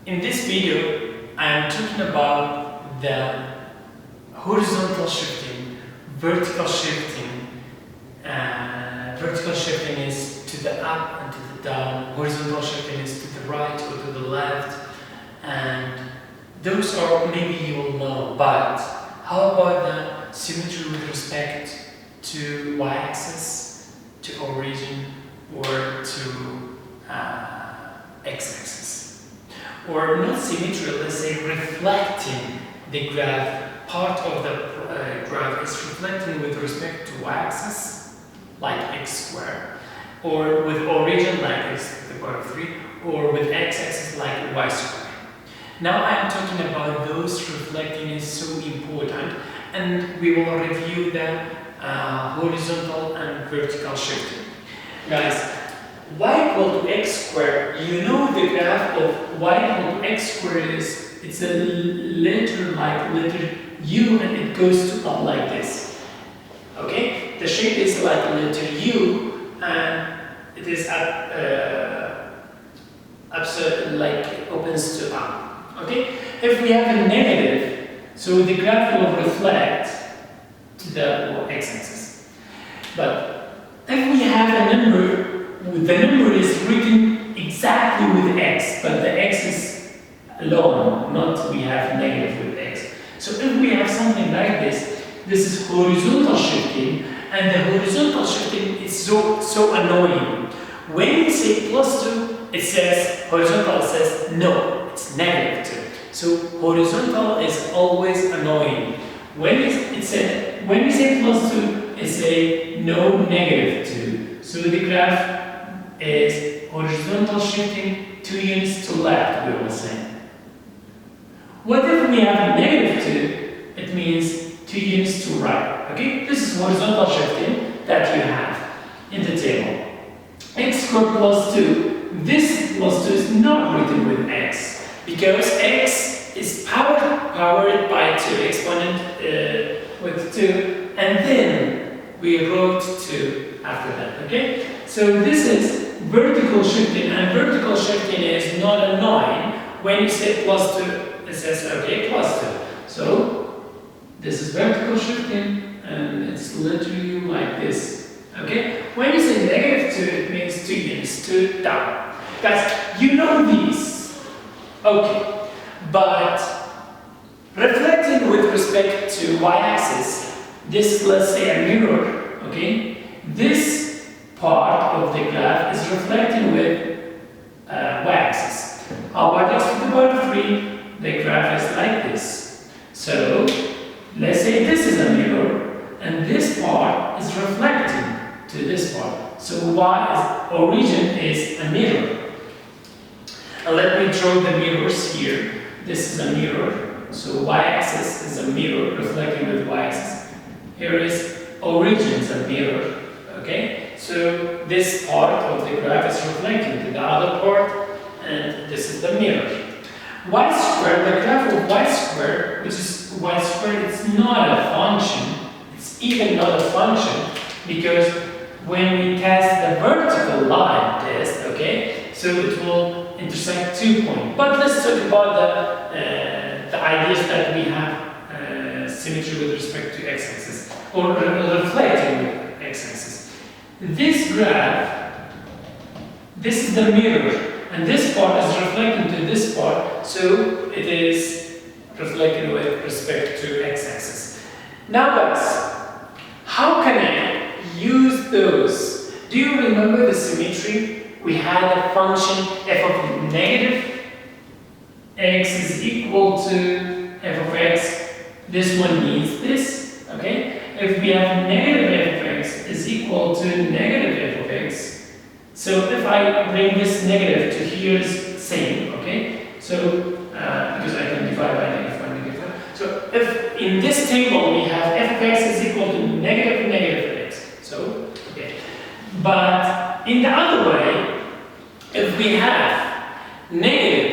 In this video, I am talking about the horizontal shifting, vertical shifting. Vertical shifting is to the up and to the down. Horizontal shifting is to the right or to the left. And those are, maybe you will know, but how about the symmetry with respect to y-axis, to origin, or to x-axis? Or not symmetry, let's say reflecting the graph. Part of the graph is reflecting with respect to y-axis, like x squared, or with origin, like x to the power of 3, or with x-axis, like y squared. Now I am talking about those reflecting is so important, and we will review the horizontal and vertical shifting. Guys, y equal to x squared, you know the graph of y equal to x squared is, it's a letter like letter U and it goes to up like this. Okay? The shape is like letter U and it is like opens to up. Okay? If we have a negative, so the graph will reflect to the x-axis. But if we have a number, the number is written exactly with x, but the x is alone, not we have negative with x. So if we have something like this is horizontal shifting, and the horizontal shifting is so annoying. When you say +2, it says, horizontal says no, it's -2. So horizontal is always annoying. When you say +2, it say no, -2. So the graph is horizontal shifting 2 units to left, we will say. What if we have -2? It means 2 units to right. Okay? This is horizontal shifting that you have in the table. X squared +2. This +2 is not written with x because x is powered by 2, exponent with 2, and then we wrote 2 after that. Okay? So this is vertical shifting, and vertical shifting is not annoying. When you say +2, it says okay, +2. So this is vertical shifting, and it's literally like this. Okay? When you say -2, it means 2 units to down. Guys, you know these. Okay. But reflecting with respect to y-axis, this is, let's say, a mirror. Okay? This part of the graph is reflecting with y-axis. How about x to the power of 3? The graph is like this. So let's say this is a mirror, and this part is reflecting to this part. So origin is a mirror. And let me draw the mirrors here. This is a mirror. So y-axis is a mirror reflecting with y-axis. Here is origin is a mirror. Okay? So this part of the graph is reflecting to the other part, and this is the mirror. Y squared, the graph of y squared, which is y squared, it's not a function. It's even not a function because when we test the vertical line test, okay, so it will intersect 2 points. But let's talk about the ideas that we have symmetry with respect to x-axis, or reflecting with x-axis. This graph, this is the mirror, and this part is reflecting to this part, so it is reflecting with respect to x-axis. Now guys, how can I use those? Do you remember the symmetry? We had a function f of negative x is equal to f of x. This one means this, okay? If we have negative f of x is equal to negative f of x, so if I bring this negative to here is same, okay? So, because I can divide by -1, So if in this table we have f of x is equal to negative x, so, okay. But in the other way, if we have negative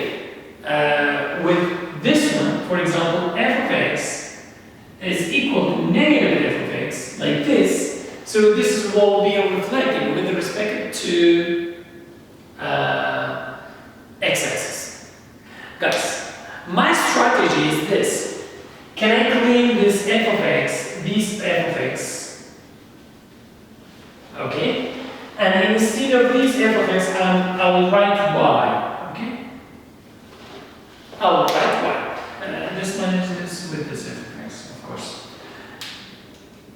with this one, for example, f of x is equal to negative f of x, like this, so this is what will be reflecting with respect to x-axis. Guys, my strategy is this. Can I claim this f of x, this f of x? Okay? And instead of this f of x, I will write y. Okay? I will write y. This minus this with this f of x, of course.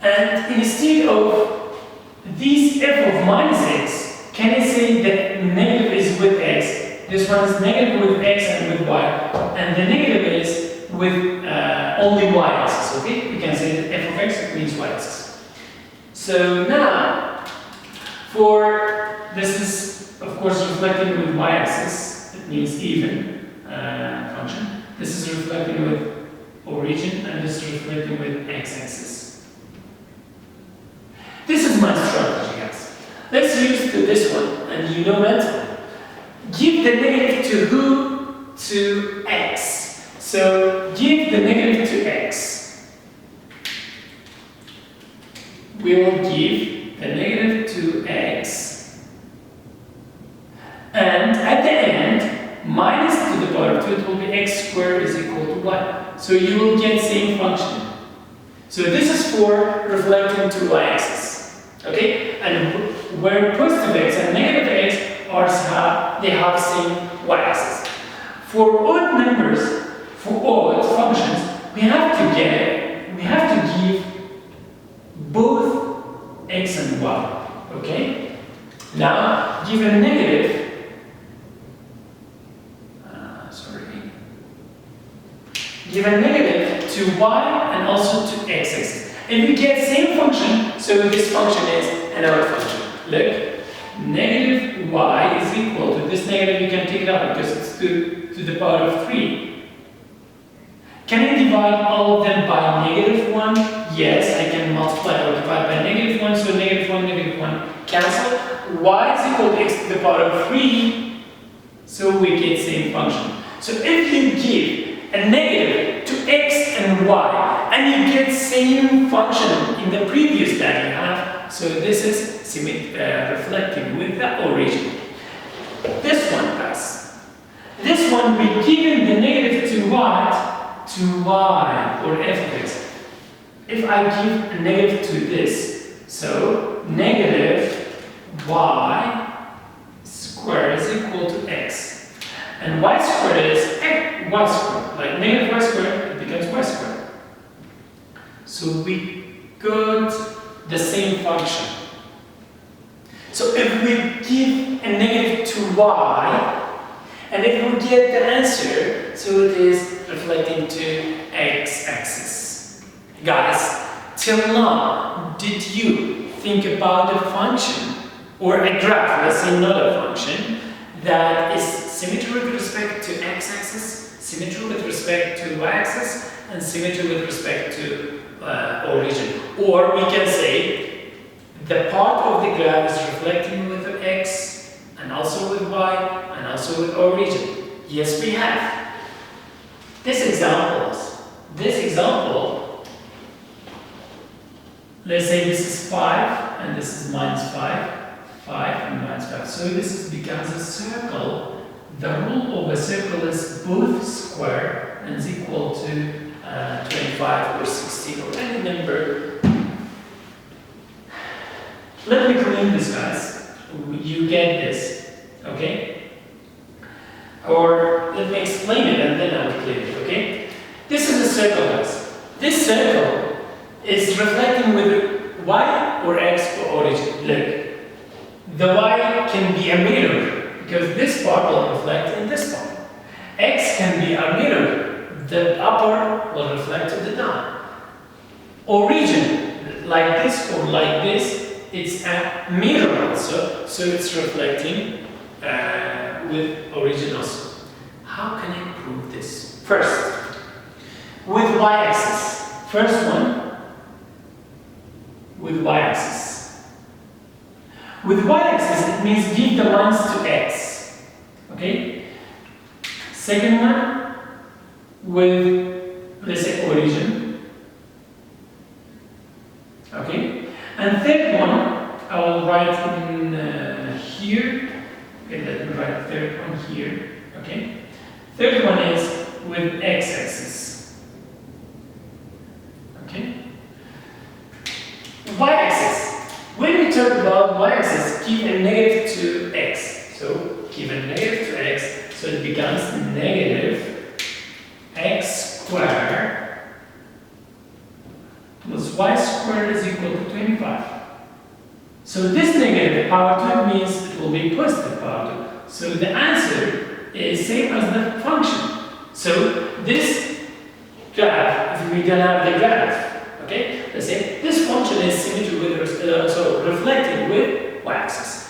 And instead of this f of minus x, can I say that negative is with x? This one is negative with x and with y. And the negative is with only y-axis, okay? We can say that f of x means y-axis. So now, this is of course reflecting with y-axis, it means even function. This is reflecting with origin, and this is reflecting with x-axis. This is my strategy, guys. Let's use this one, and you know mentally. Give the negative to who? To x. So give the negative to x. We will give the negative to x. And at the end, minus to the power of 2, it will be x squared is equal to y. So you will get same function. So this is for reflecting to y-axis. Okay? And where positive x and negative x they have same y-axis. For odd numbers, for odd functions, we have to give both x and y. Okay? Now, give a negative. Give a negative to y and also to x-axis. And we get same function, so this function is an odd function. Look. Negative y is equal to this negative, you can take it out because it's to the power of 3. Can I divide all of them by negative 1? Yes, I can multiply or divide by negative 1, so negative 1 cancel. Y is equal to x to the power of 3, so we get same function. So if you give a negative to x and y, and you get same function in the previous that you have, so this is reflecting with the origin. This one, guys. This one, we given the negative to what? To y, or f of x. If I give a negative to this, so negative y squared is equal to x. And y squared is y squared. Like negative y squared, it becomes y squared. So we got the same function. So if we give a negative to y, and if we get the answer, so it is reflecting to x-axis. Guys, till now, did you think about a function or a graph, let's say not a function, that is symmetry with respect to x-axis, symmetry with respect to y-axis, and symmetry with respect to origin? Or we can say the part of the graph is reflecting with the x, and also with y, and also with origin. Yes, we have. This example, let's say this is 5, and this is minus 5, 5 and minus 5. So this becomes a circle. The rule of a circle is both square and is equal to 25 or 16 or any number. Let me clean this, guys. You get this, okay? Or let me explain it and then I will clean it, okay? This is a circle, guys. This circle is reflecting with y or x or origin. Look, the y can be a mirror because this part will reflect in this part. X can be a mirror. The upper will reflect to the down. Origin, like this or like this, it's a mirror also, so it's reflecting with origin also. How can I prove this? First, with y-axis. First one, with y-axis. With y-axis, it means give the lines to x. Okay? Second one, with, let's say, origin. Okay? And third one, I will write in here. Okay, let me write the third one here. Okay? Third one is with x-axis. Okay? Y-axis. When we talk about y-axis, give a negative to x. So give a negative to x, so it becomes negative x squared plus y squared is equal to 25. So this negative power 2 means it will be positive power 2. So the answer is same as the function. So this graph, if we don't have the graph, okay, let's say this function is symmetry with reflecting with y-axis.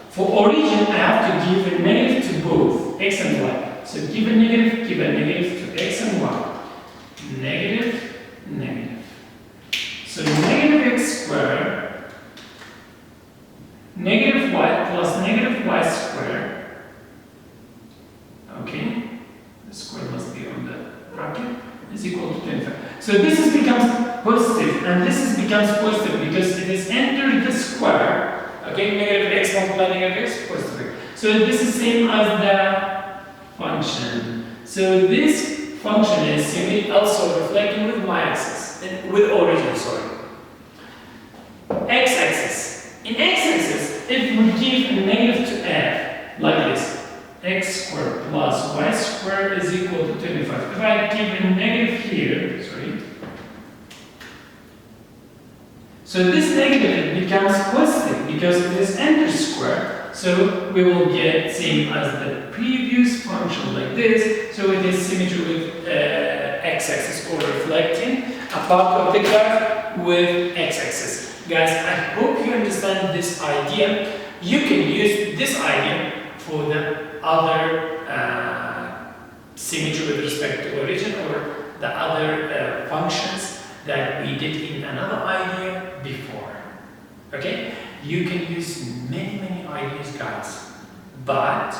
For origin, I have to give a negative to both x and y. So give a negative to x and y. Negative, negative. So negative x squared, negative y plus negative y squared. Okay, the square must be on the bracket, is equal to 25. So this becomes positive, and this becomes positive because it has entered the square. Okay, negative x multiplied negative x, positive. So this is same as the function. So this function is simply also reflecting with y-axis, with origin, sorry. X-axis. In x-axis, if we give a negative to f, like this, x squared plus y squared is equal to 25. If I keep a negative here, sorry. So this negative becomes positive because it is entered square. So we will get same as the previous function like this. So it is symmetry with x-axis or reflecting a part of the graph with x-axis. Guys, I hope you understand this idea. You can use this idea for the other symmetry with respect to origin or the other functions that we did in another idea before. Okay? You can use many ideas, guys, but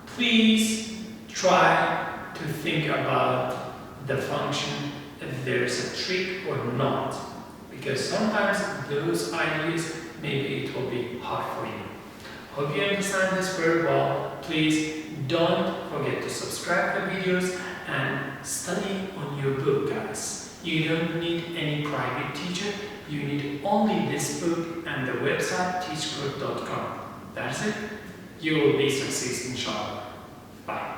please try to think about the function if there is a trick or not, because sometimes those ideas maybe it will be hard for you. Hope you understand this very well. Please don't forget to subscribe the videos and study on your book, guys. You don't need any private teacher. You need only this book and the website teachgroup.com. That's it. You will be successful, inshallah. Bye.